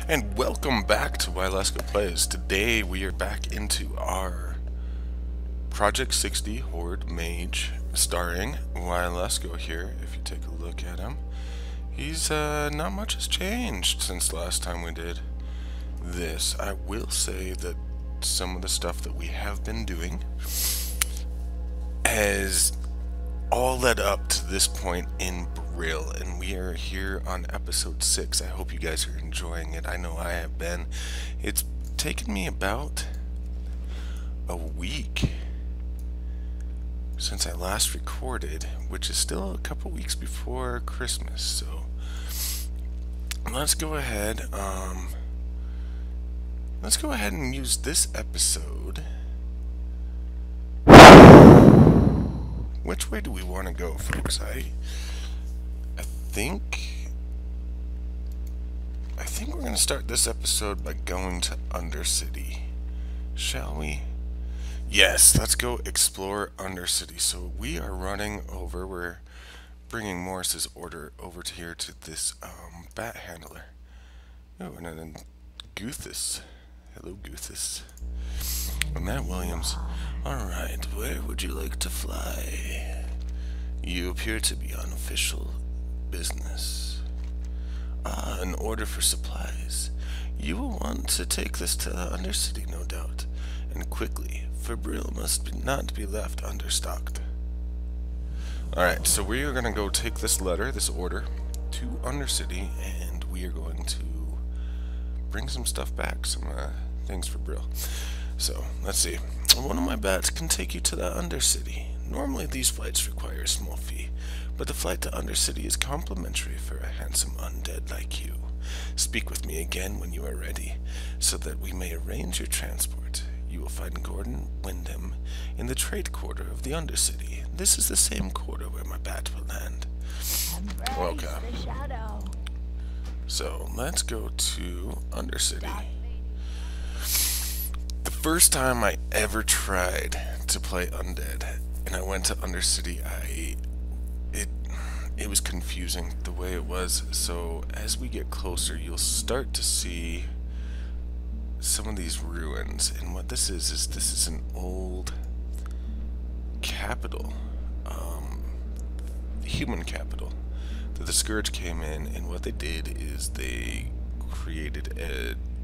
And welcome back to Wylesco Plays. Today we are back into our Project 60 Horde Mage, starring Wylesco here. If you take a look at him, he's not much has changed since the last time we did this. I will say that some of the stuff that we have been doing has all led up to this point in Brill, and we are here on episode 6. I hope you guys are enjoying it. I know I have been. It's taken me about a week since I last recorded, which is still a couple weeks before Christmas, so let's go ahead and use this episode. Which way do we want to go, folks? I think we're going to start this episode by going to Undercity. Shall we? Yes, let's go explore Undercity. So we are running over, we're bringing Morris's order over to here to this bat handler. Oh, and then Guthis. Hello, Guthis. And Matt Williams. Alright, where would you like to fly? You appear to be on official business. An order for supplies. You will want to take this to Undercity, no doubt, and quickly, for Brill must not be left understocked. Alright, so we are going to go take this letter, this order, to Undercity, and we are going to bring some stuff back, some things for Brill. So, let's see. One of my bats can take you to the Undercity. Normally these flights require a small fee, but the flight to Undercity is complimentary for a handsome undead like you. Speak with me again when you are ready, so that we may arrange your transport. You will find Gordon Wyndham in the trade quarter of the Undercity. This is the same quarter where my bat will land. Okay. So, let's go to Undercity. The first time I ever tried to play Undead, and I went to Undercity, it was confusing the way it was. So as we get closer, you'll start to see some of these ruins, and what this is an old capital, human capital, that the Scourge came in, and what they did is they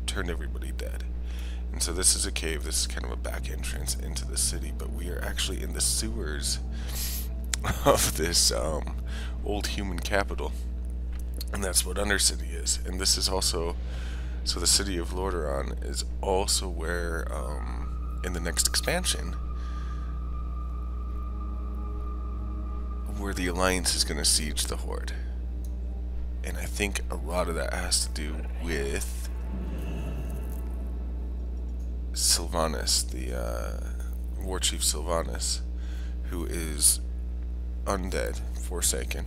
turned everybody dead. And so this is a cave, this is kind of a back entrance into the city, but we are actually in the sewers of this old human capital. And that's what Undercity is. And this is also, so the city of Lordaeron is also where, in the next expansion, where the Alliance is going to siege the Horde. And I think a lot of that has to do with Sylvanas, the War Chief Sylvanas, who is undead, Forsaken.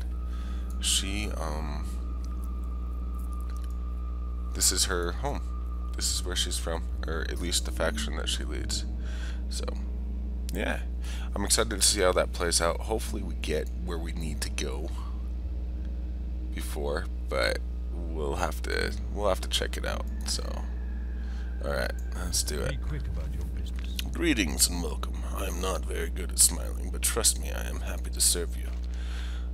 She, this is her home. This is where she's from, or at least the faction that she leads. So, yeah, I'm excited to see how that plays out. Hopefully we get where we need to go before, but we'll have to check it out. So, alright, let's do it. Greetings and welcome. I am not very good at smiling, but trust me, I am happy to serve you.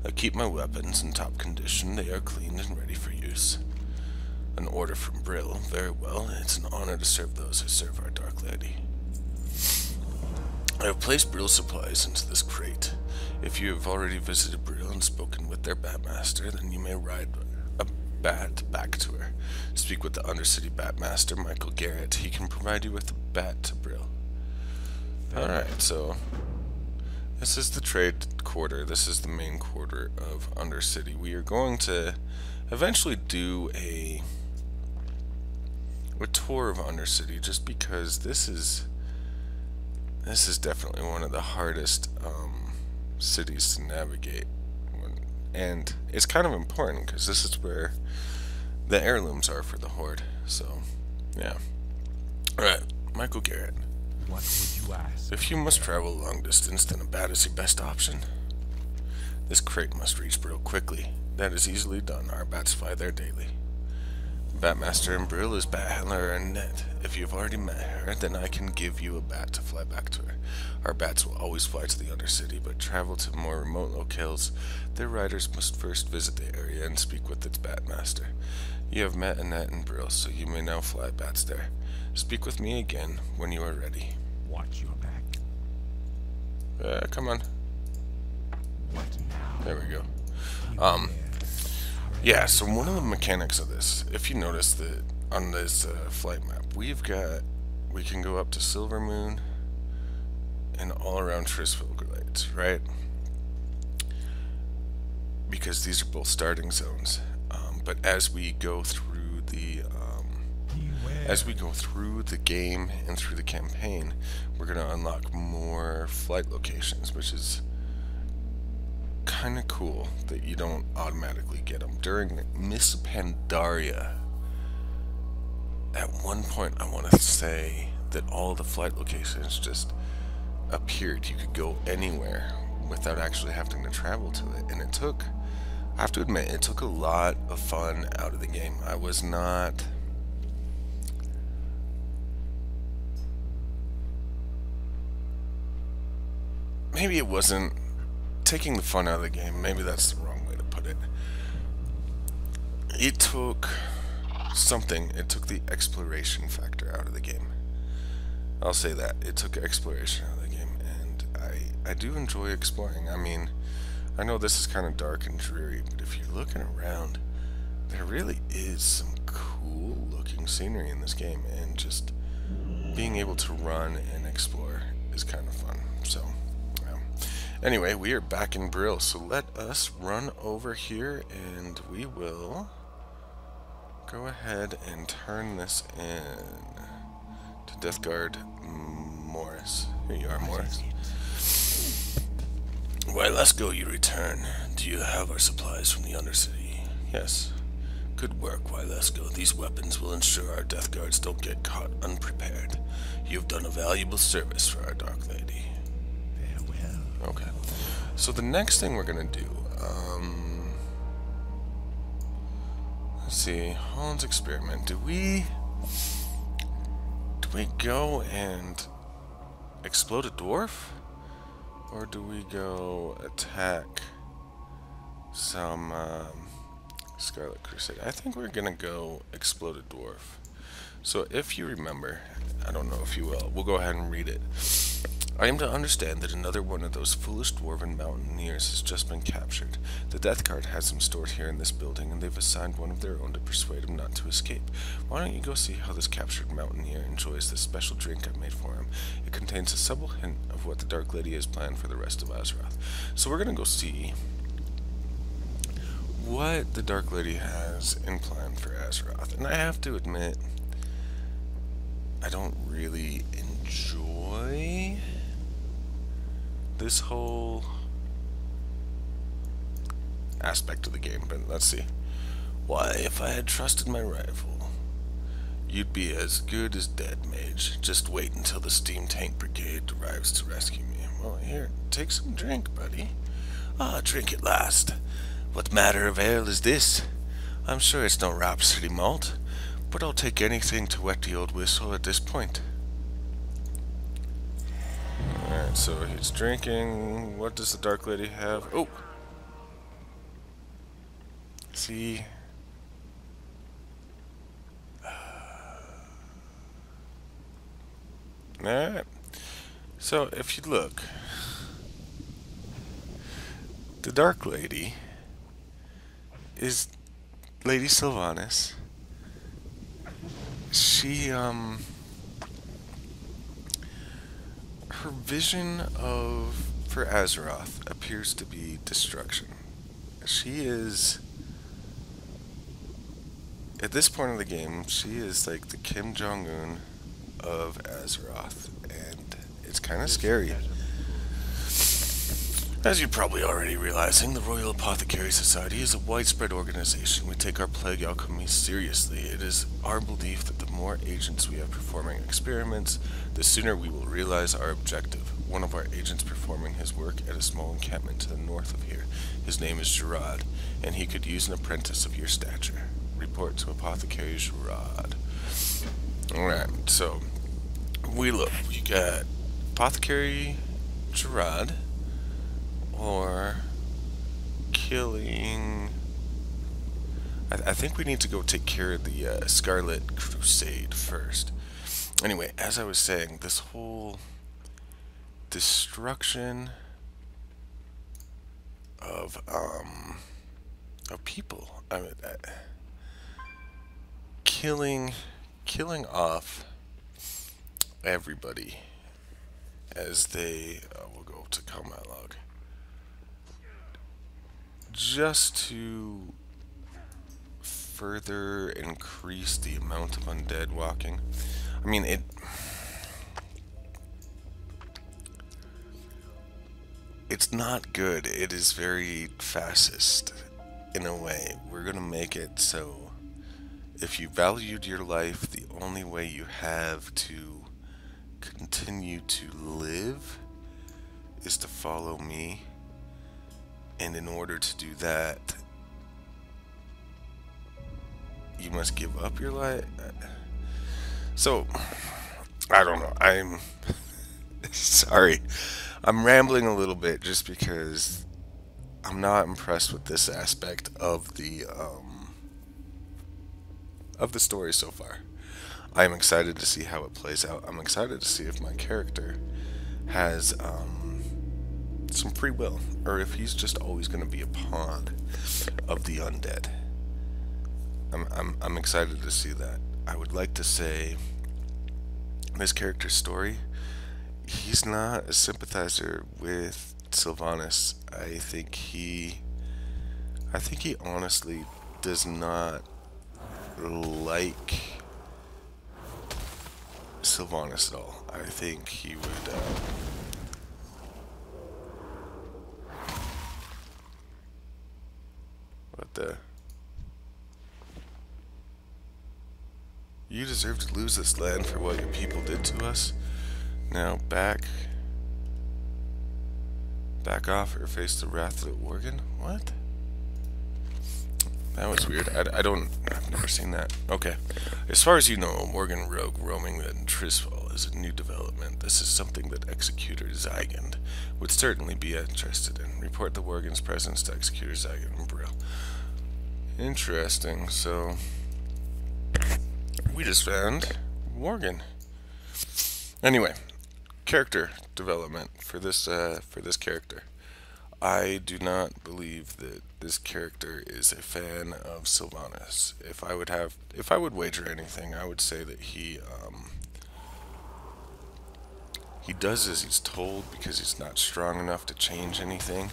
I keep my weapons in top condition. They are cleaned and ready for use. An order from Brill. Very well. It's an honor to serve those who serve our Dark Lady. I have placed Brill supplies into this crate. If you have already visited Brill and spoken with their Batmaster, then you may ride a bat back to her. Speak with the Undercity Batmaster, Michael Garrett. He can provide you with a bat to Brill. Alright, so this is the trade quarter. This is the main quarter of Undercity. We are going to eventually do a tour of Undercity, just because this is definitely one of the hardest cities to navigate, and it's kind of important because this is where the heirlooms are for the Horde. So yeah. Alright, Michael Garrett. What would you ask? If you must travel a long distance, then a bat is your best option. This crate must reach Brill quickly. That is easily done. Our bats fly there daily. Batmaster and Brill is bat handler Annette. If you've already met her, then I can give you a bat to fly back to her. Our bats will always fly to the Undercity, but travel to more remote locales. Their riders must first visit the area and speak with its Batmaster. You have met Annette and Brill, so you may now fly bats there. Speak with me again when you are ready. Watch your back. Come on. What now? There we go. Beware. Yeah, so one of the mechanics of this, if you notice that on this flight map, we can go up to Silver Moon and all around Trisfall Glades, right? Because these are both starting zones. But as we go through the game and through the campaign, we're gonna unlock more flight locations, which is kind of cool that you don't automatically get them. During Miss Pandaria, at one point I want to say that all the flight locations just appeared. You could go anywhere without actually having to travel to it, and I have to admit, it took a lot of fun out of the game. I was not... Maybe it wasn't taking the fun out of the game. Maybe that's the wrong way to put it. It took something. It took the exploration factor out of the game. I'll say that. It took exploration out of the game, and I do enjoy exploring. I mean, I know this is kind of dark and dreary, but if you're looking around, there really is some cool looking scenery in this game, and just being able to run and explore is kind of fun. So anyway, we are back in Brill, so let us run over here and we will go ahead and turn this in to Death Guard Morris. Here you are, Morris. Wylesco, you return. Do you have our supplies from the Undercity? Yes. Good work, Wylesco. These weapons will ensure our Death Guards don't get caught unprepared. You've done a valuable service for our Dark Lady. Farewell. Okay. So the next thing we're gonna do, let's see, Holland's experiment. Do we go and explode a dwarf? Or do we go attack some Scarlet Crusade? I think we're gonna go explode a dwarf. So if you remember, I don't know if you will, we'll go ahead and read it. I am to understand that another one of those foolish dwarven mountaineers has just been captured. The Death Guard has him stored here in this building, and they've assigned one of their own to persuade him not to escape. Why don't you go see how this captured mountaineer enjoys this special drink I made for him? It contains a subtle hint of what the Dark Lady has planned for the rest of Azeroth. So we're gonna go see what the Dark Lady has in plan for Azeroth. And I have to admit, I don't really enjoy this whole aspect of the game, but let's see. Why, if I had trusted my rival, you'd be as good as dead, Mage. Just wait until the Steam Tank Brigade arrives to rescue me. Well, here, take some drink, buddy. Ah, drink at last. What matter of ale is this? I'm sure it's no Rhapsody malt, but I'll take anything to wet the old whistle at this point. Alright, so he's drinking. What does the Dark Lady have? Oh! See? Alright. So, if you look, the Dark Lady is Lady Sylvanas. She, her vision for Azeroth appears to be destruction. She is, at this point of the game, she is like the Kim Jong-un of Azeroth, and it's kind of scary. As you're probably already realizing, the Royal Apothecary Society is a widespread organization. We take our plague alchemy seriously. It is our belief that the more agents we have performing experiments, the sooner we will realize our objective. One of our agents performing his work at a small encampment to the north of here. His name is Gerard, and he could use an apprentice of your stature. report to Apothecary Gerard. Alright, so we got Apothecary Gerard or killing. I think we need to go take care of the Scarlet Crusade first. Anyway, as I was saying, this whole destruction of people. I mean, killing off everybody as they will go to combat log, just to further increase the amount of undead walking. I mean, it's not good. It is very fascist in a way. We're gonna make it so if you valued your life, the only way you have to continue to live is to follow me, and in order to do that, you must give up your life. So, I don't know. I'm sorry. I'm rambling a little bit just because I'm not impressed with this aspect of the story so far. I am excited to see how it plays out. I'm excited to see if my character has some free will, or if he's just always going to be a pawn of the undead. I'm excited to see that. I would like to say this character's story, he's not a sympathizer with Sylvanas. I think he honestly does not like Sylvanas at all. I think he would what the? You deserve to lose this land for what your people did to us. Now back off or face the wrath of the Worgen? What? That was weird. I've never seen that. Okay. As far as you know, a Worgen rogue roaming in Trisfall is a new development. This is something that Executor Zygand would certainly be interested in. Report the Worgen's presence to Executor Zygand and Brill. Interesting. So we just found Worgen. Anyway, character development for this character. I do not believe that this character is a fan of Sylvanas. If I would wager anything, I would say that he does as he's told because he's not strong enough to change anything.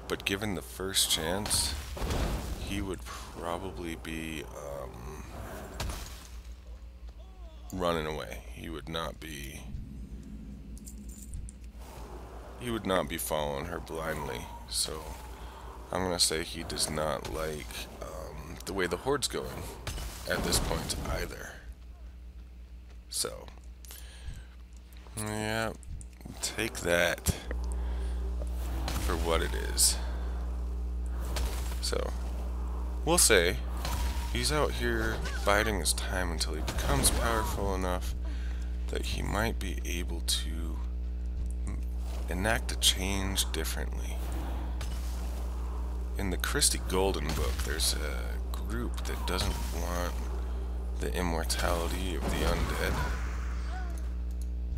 But given the first chance, he would probably be running away. He would not be following her blindly. So I'm gonna say he does not like the way the Horde's going at this point either. So yeah, take that for what it is. So we'll say he's out here biding his time until he becomes powerful enough that he might be able to enact a change differently. In the Christie Golden book, there's a group that doesn't want the immortality of the undead,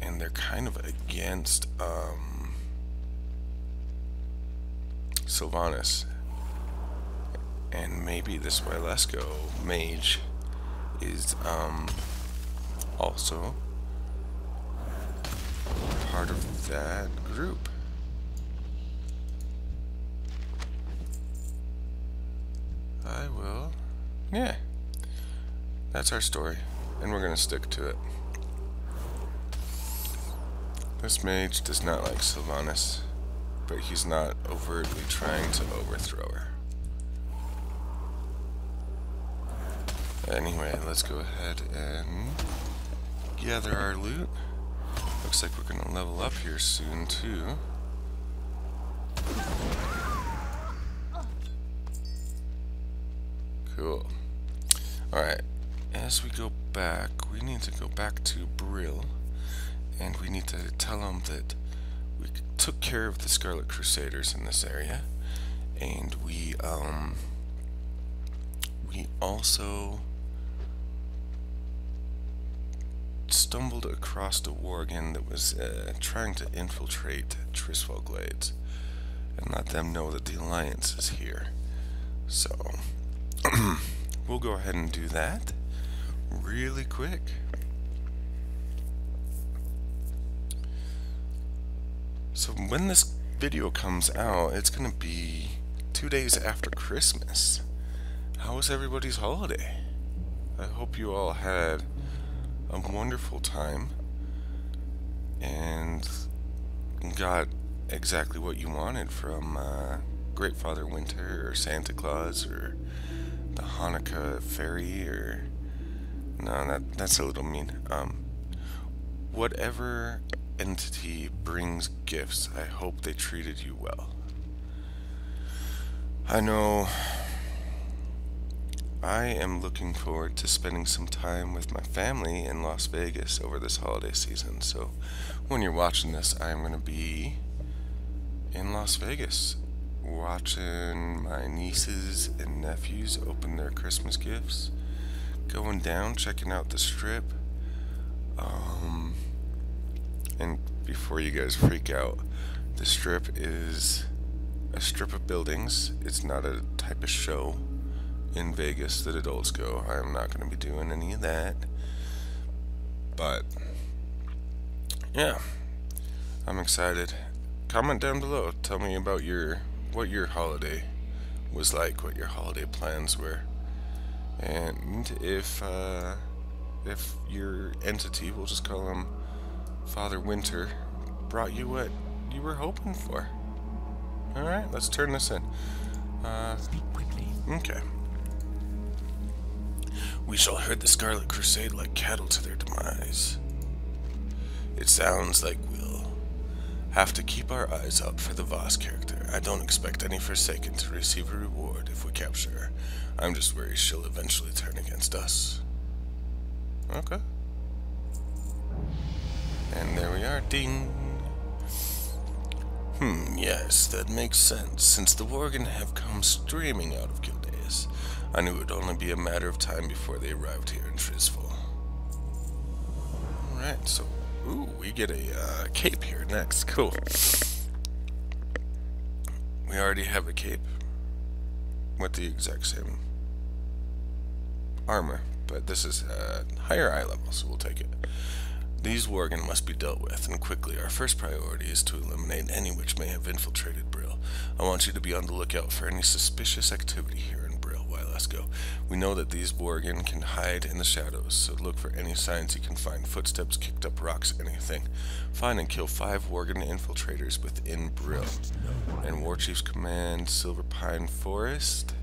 and they're kind of against Sylvanas. And maybe this Wylesco Mage is also part of that group. Yeah, that's our story, and we're gonna stick to it. This mage does not like Sylvanas, but he's not overtly trying to overthrow her. Anyway, let's go ahead and gather our loot. Looks like we're gonna level up here soon too. Cool. Alright, as we go back, we need to go back to Brill, and we need to tell them that we took care of the Scarlet Crusaders in this area, and we also stumbled across a worgen that was trying to infiltrate Trisfall Glades, and let them know that the Alliance is here. So, we'll go ahead and do that really quick. So when this video comes out, it's going to be 2 days after Christmas. How was everybody's holiday? I hope you all had a wonderful time and got exactly what you wanted from Great Father Winter or Santa Claus or the Hanukkah fairy, or no, that's a little mean. Whatever entity brings gifts, I hope they treated you well. I know I am looking forward to spending some time with my family in Las Vegas over this holiday season, so when you're watching this, I am going to be in Las Vegas watching my nieces and nephews open their Christmas gifts, going down, checking out the strip. And before you guys freak out, the strip is a strip of buildings. It's not a type of show in Vegas that adults go. I am not going to be doing any of that. But yeah, I'm excited. Comment down below. Tell me about what your holiday was like, what your holiday plans were, and if your entity, we'll just call him Father Winter, brought you what you were hoping for. Alright, let's turn this in. Speak quickly. Okay. We shall herd the Scarlet Crusade like cattle to their demise. It sounds like we'll have to keep our eyes out for the Voss character. I don't expect any Forsaken to receive a reward if we capture her. I'm just worried she'll eventually turn against us. Okay. And there we are. Ding. Yes, that makes sense. Since the worgen have come streaming out of Gildeas, I knew it would only be a matter of time before they arrived here in Trisfall. Alright, so, ooh, we get a cape here next. Cool. We already have a cape with the exact same armor, but this is a higher eye level, so we'll take it. These worgen must be dealt with, and quickly. Our first priority is to eliminate any which may have infiltrated Brill. I want you to be on the lookout for any suspicious activity here in Brill, Wylesco. We know that these worgen can hide in the shadows, so look for any signs you can find. Footsteps, kicked up rocks, anything. Find and kill 5 worgen infiltrators within Brill. And Warchief's Command, Silver Pine Forest.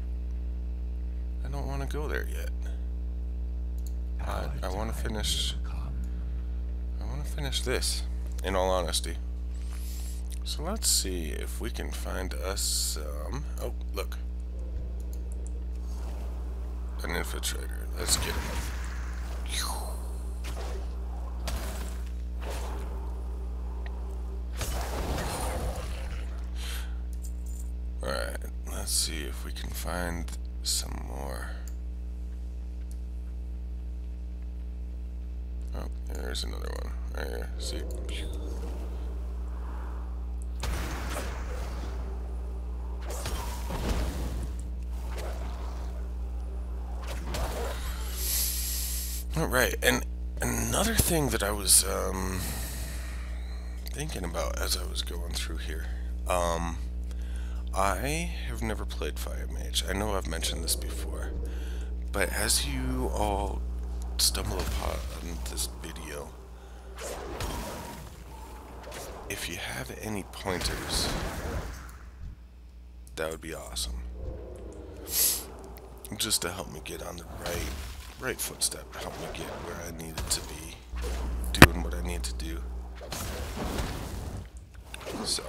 I don't want to go there yet. I want to finish this, in all honesty. So let's see if we can find us some... Oh, look. An infiltrator. Let's get him. Alright, let's see if we can find some more. Oh, there's another one. Right here. See? Alright, and another thing that I was thinking about as I was going through here. I have never played Fire Mage. I know I've mentioned this before, but as you all stumble upon this video, if you have any pointers, that would be awesome. Just to help me get on the right footstep, help me get where I needed to be, doing what I need to do. So,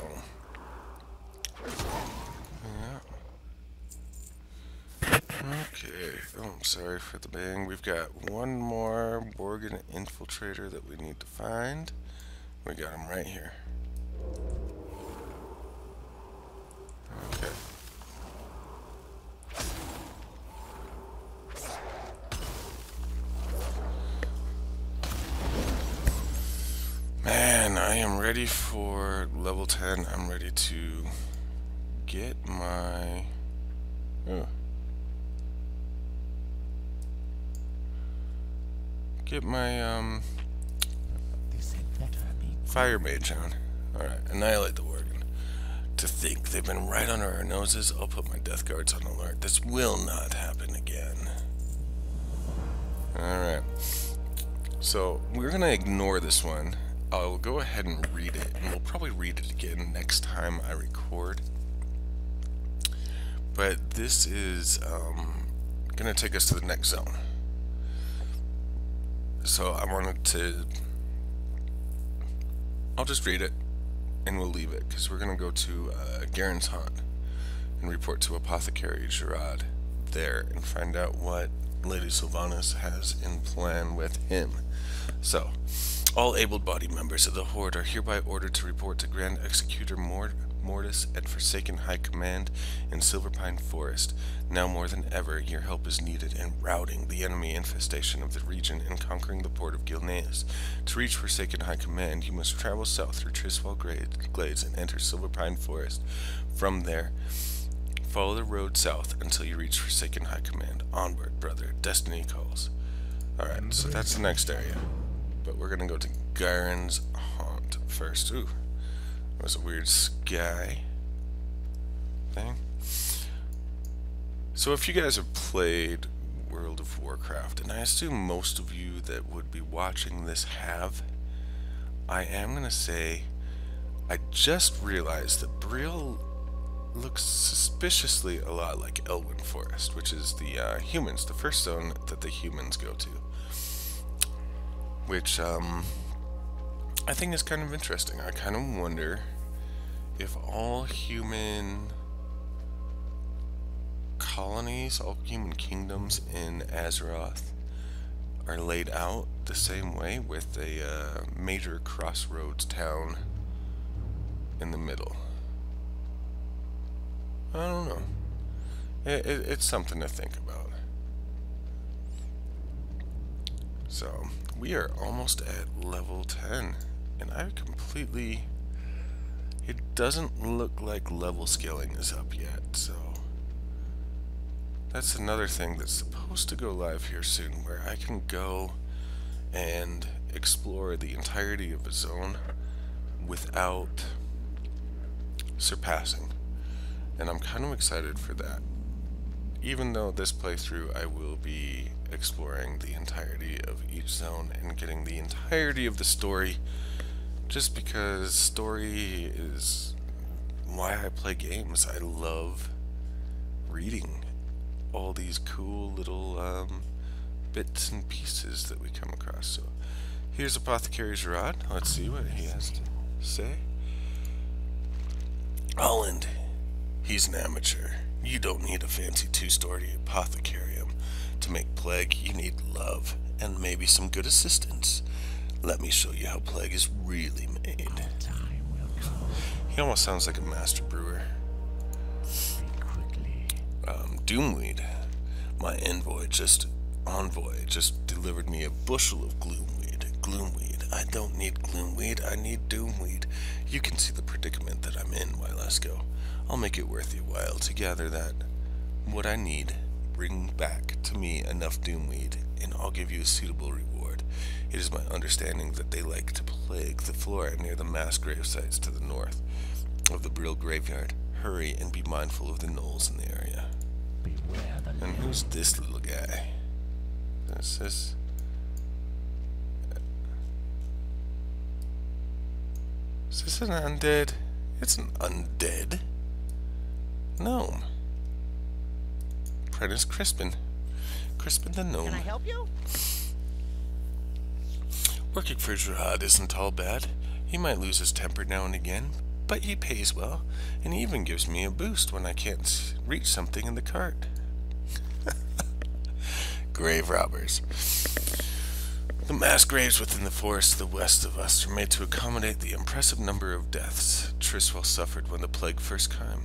yeah. Okay. Oh, I'm sorry for the bang. We've got one more Borgin infiltrator that we need to find. We got him right here. Okay. Man, I am ready for level 10. I'm ready to get my... Oh. Get my, Fire Mage on. Alright, annihilate the Worgen. To think they've been right under our noses, I'll put my death guards on alert. This will not happen again. Alright. So, we're gonna ignore this one. I'll go ahead and read it, and we'll probably read it again next time I record. But this is, gonna take us to the next zone. So I wanted to... I'll just read it, and we'll leave it, because we're going to go to Garen's Haunt and report to Apothecary Gerard there and find out what Lady Sylvanas has in plan with him. So, all able-bodied members of the Horde are hereby ordered to report to Grand Executor Mortis at Forsaken High Command in Silverpine Forest. Now more than ever, your help is needed in routing the enemy infestation of the region and conquering the port of Gilneas. To reach Forsaken High Command, you must travel south through Trisfall Glades and enter Silverpine Forest. From there, follow the road south until you reach Forsaken High Command. Onward, brother. Destiny calls. Alright, so that's the next area. But we're gonna go to Garen's Haunt first. Ooh. That was a weird sky thing. So if you guys have played World of Warcraft, and I assume most of you that would be watching this have, I am going to say I just realized that Breel looks suspiciously a lot like Elwyn Forest, which is the humans, the first zone that the humans go to. Which, I think is kind of interesting. I kind of wonder if all human colonies, all human kingdoms in Azeroth are laid out the same way, with a major crossroads town in the middle. I don't know. It's something to think about. So, we are almost at level 10. And I completely... It doesn't look like level scaling is up yet, so... That's another thing that's supposed to go live here soon, where I can go and explore the entirety of a zone without surpassing. And I'm kind of excited for that. Even though this playthrough I will be exploring the entirety of each zone and getting the entirety of the story, just because story is why I play games. I love reading all these cool little bits and pieces that we come across. So here's Apothecary Gerard. Let's see what he has to say. Holland, he's an amateur. You don't need a fancy two-story apothecarium to make plague. You need love and maybe some good assistance. Let me show you how plague is really made. He almost sounds like a master brewer. Doomweed, my envoy just delivered me a bushel of gloomweed. I don't need gloomweed, I need doomweed. You can see the predicament that I'm in, Wylesco. I'll make it worth your while to gather that. What I need, bring back to me enough doomweed, and I'll give you a suitable reward. It is my understanding that they like to plague the flora near the mass grave sites to the north of the Breel graveyard. Hurry and be mindful of the gnolls in the area. And who's this little guy? Is this... Is this an undead? It's an undead gnome. Prentice Crispin. Crispin the gnome. Can I help you? Working for Gerard isn't all bad. He might lose his temper now and again, but he pays well, and he even gives me a boost when I can't reach something in the cart. Grave robbers. The mass graves within the forest to the west of us are made to accommodate the impressive number of deaths Trisfall suffered when the plague first came.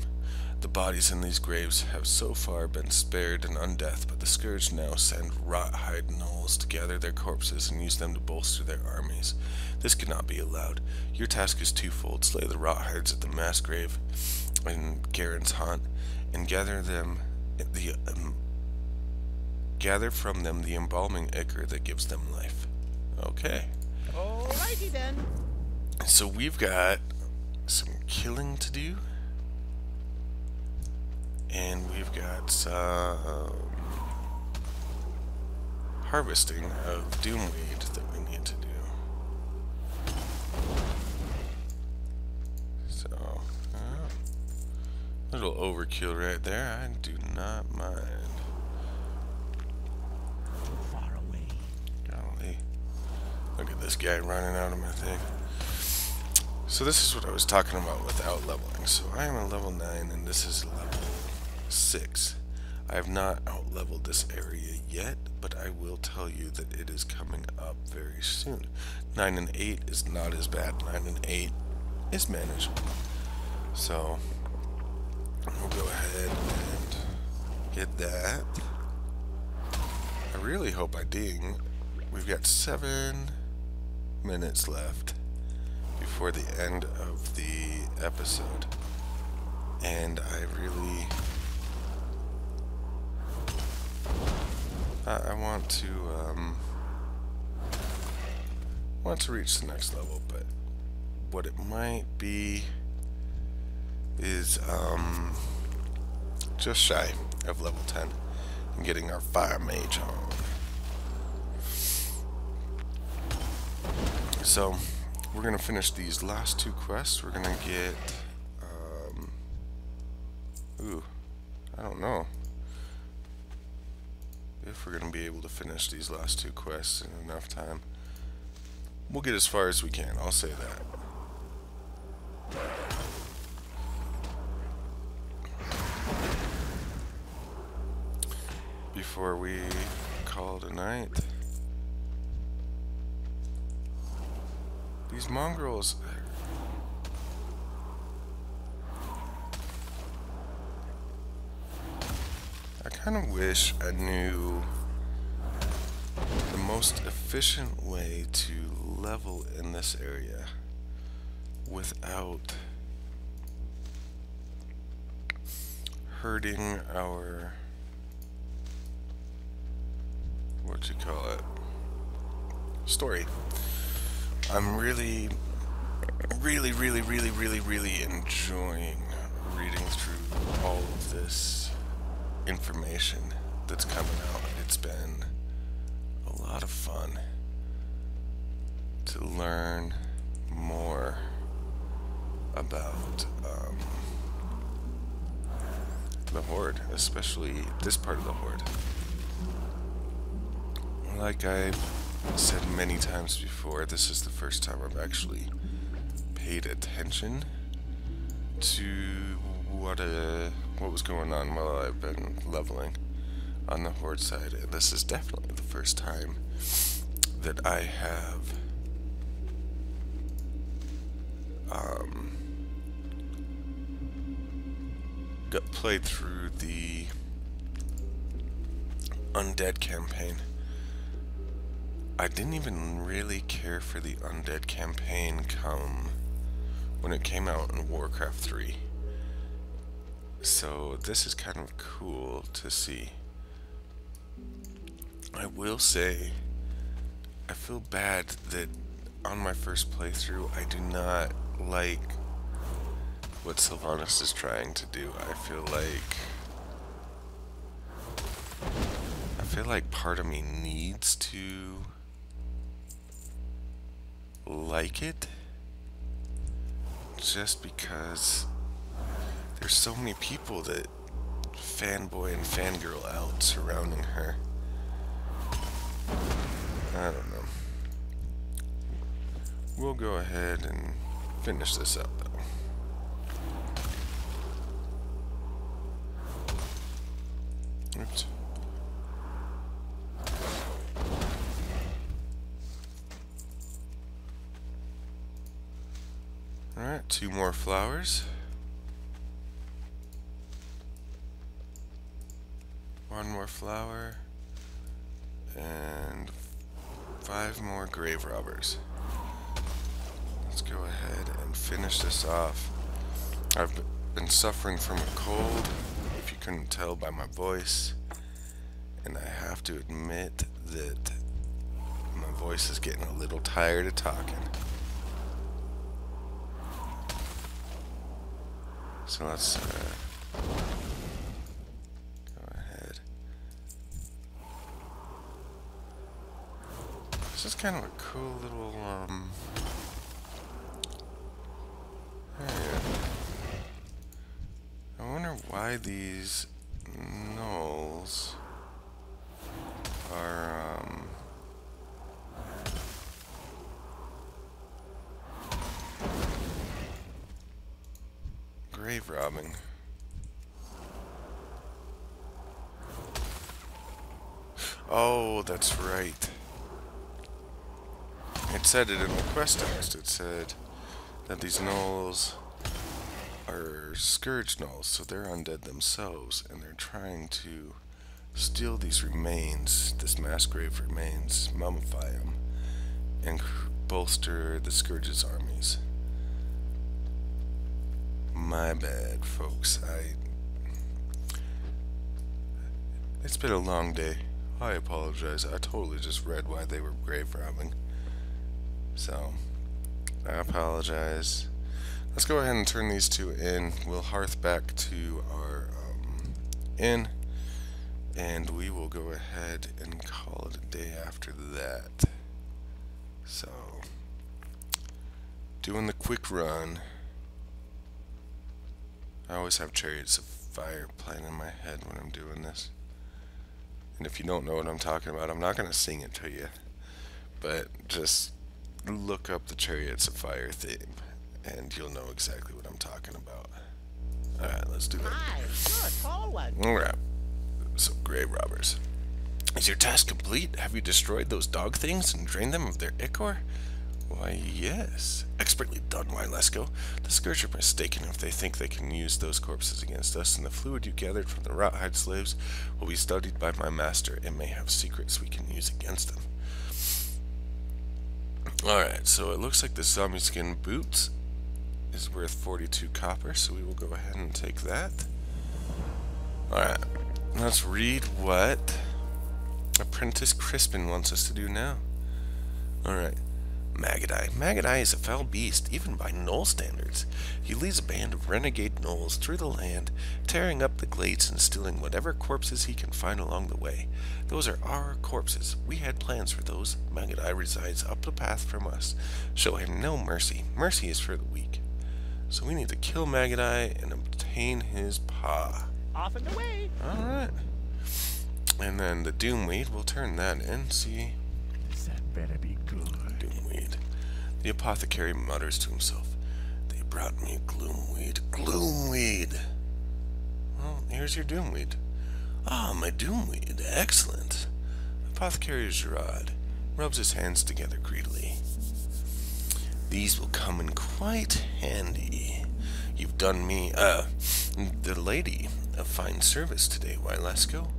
The bodies in these graves have so far been spared an undeath, but the Scourge now send rot-hide gnolls to gather their corpses and use them to bolster their armies. This cannot be allowed. Your task is twofold: slay the rot-hides at the mass grave in Garen's haunt, and gather from them the embalming ichor that gives them life. Okay. Alrighty then. So we've got some killing to do. And we've got some harvesting of doomweed that we need to do. So, little overkill right there. I do not mind. Far away. Golly. Look at this guy running out of my thing. So this is what I was talking about without leveling. So I am a level 9 and this is level 6. I have not out-leveled this area yet, but I will tell you that it is coming up very soon. 9 and 8 is not as bad. 9 and 8 is manageable. So we'll go ahead and get that. I really hope I ding. We've got 7 minutes left before the end of the episode, and I really I want to reach the next level, but what it might be is just shy of level 10 and getting our fire mage on. So we're gonna finish these last 2 quests. We're gonna get I don't know if we're gonna be able to finish these last 2 quests in enough time. We'll get as far as we can, I'll say that. Before we call it a night. These mongrels. I kind of wish I knew the most efficient way to level in this area without hurting our, story. I'm really enjoying reading through all of this information that's coming out. It's been a lot of fun to learn more about the Horde, especially this part of the Horde. Like I've said many times before, this is the first time I've actually paid attention to what was going on while I've been leveling on the Horde side, and this is definitely the first time that I have got played through the Undead campaign. I didn't even really care for the Undead campaign when it came out in Warcraft 3. So this is kind of cool to see. I will say, I feel bad that on my first playthrough I do not like what Sylvanas is trying to do. I feel like part of me needs to like it, just because there's so many people that fanboy and fangirl out surrounding her. I don't know. We'll go ahead and finish this up though. Oops. Alright, 2 more flowers. 1 more flower. And 5 more grave robbers. Let's go ahead and finish this off. I've been suffering from a cold, if you couldn't tell by my voice. And I have to admit that my voice is getting a little tired of talking. So let's go ahead. This is kind of a cool little area. I wonder why these gnolls are grave robbing. Oh, that's right. It said it in the quest text. It said that these gnolls are scourge gnolls, so they're undead themselves, and they're trying to steal these remains, this mass grave remains, mummify them, and bolster the Scourge's armies. My bad, folks. It's been a long day. I apologize. I totally just read why they were grave robbing. So, I apologize. Let's go ahead and turn these 2 in. We'll hearth back to our inn, and we will go ahead and call it a day after that. So, doing the quick run. I always have Chariots of Fire playing in my head when I'm doing this. And if you don't know what I'm talking about, I'm not going to sing it to you. But just look up the Chariots of Fire theme, and you'll know exactly what I'm talking about. Alright, let's do it. Hi, good, call one. Alright, so grave robbers. Is your task complete? Have you destroyed those dog things and drained them of their ichor? Why, yes. Expertly done, Wylesco. The Scourge are mistaken if they think they can use those corpses against us, and the fluid you gathered from the Rothhide slaves will be studied by my master. It may have secrets we can use against them. Alright, so it looks like the zombie skin boots is worth 42 copper, so we will go ahead and take that. Alright, let's read what Apprentice Crispin wants us to do now. Alright. Magadai. Magadai is a foul beast, even by Gnoll standards. He leads a band of renegade Gnolls through the land, tearing up the glades and stealing whatever corpses he can find along the way. Those are our corpses. We had plans for those. Magadai resides up the path from us. Show him no mercy. Mercy is for the weak. So we need to kill Magadai and obtain his paw. Off and away. Alright. And then the Doomweed, we'll turn that in, see. That better be good. Doomweed. The apothecary mutters to himself. They brought me Gloomweed. Gloomweed! Well, here's your Doomweed. Ah, my Doomweed. Excellent. Apothecary Gerard rubs his hands together greedily. These will come in quite handy. You've done me, the lady, a fine service today, Wylesco.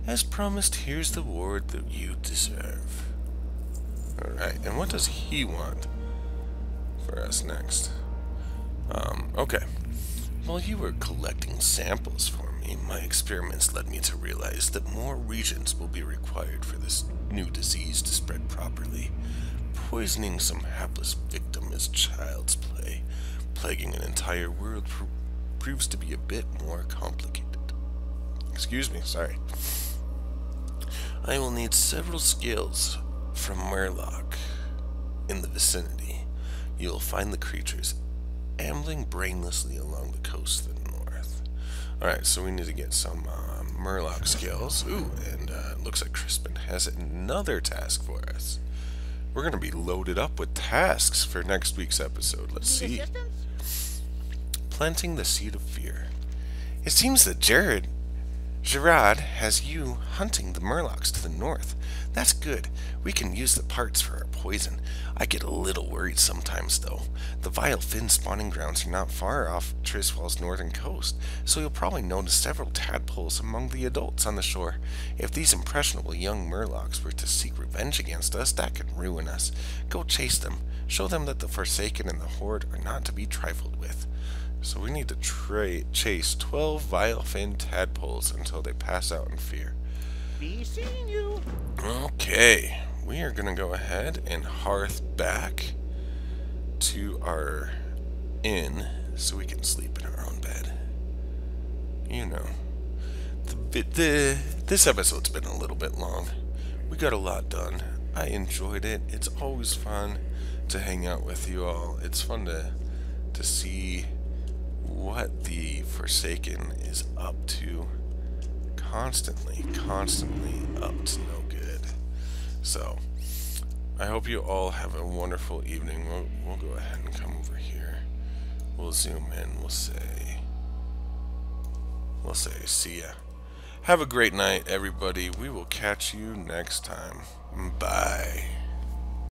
As promised, here's the reward that you deserve. Alright, and what does he want for us next? Okay. While you were collecting samples for me, my experiments led me to realize that more reagents will be required for this new disease to spread properly. Poisoning some hapless victim is child's play. Plaguing an entire world proves to be a bit more complicated. Excuse me, sorry. I will need several skills from Murloc in the vicinity. You will find the creatures ambling brainlessly along the coast to the north. Alright, so we need to get some Murloc skills. Ooh, and looks like Crispin has another task for us. We're going to be loaded up with tasks for next week's episode. Let's see. Assistance? Planting the seed of fear. It seems that Jared Gerard has you hunting the murlocs to the north. That's good. We can use the parts for our poison. I get a little worried sometimes, though. The vile fin spawning grounds are not far off Trisfall's northern coast, so you'll probably notice several tadpoles among the adults on the shore. If these impressionable young murlocs were to seek revenge against us, that could ruin us. Go chase them. Show them that the Forsaken and the Horde are not to be trifled with. So we need to chase 12 vile fin tadpoles until they pass out in fear. Be seeing you. Okay, we are going to go ahead and hearth back to our inn so we can sleep in our own bed. You know, this episode's been a little bit long. We got a lot done. I enjoyed it. It's always fun to hang out with you all. It's fun to see what the Forsaken is up to. Constantly up to no good. So, I hope you all have a wonderful evening. We'll go ahead and come over here. We'll zoom in. We'll say, see ya. Have a great night, everybody. We will catch you next time. Bye.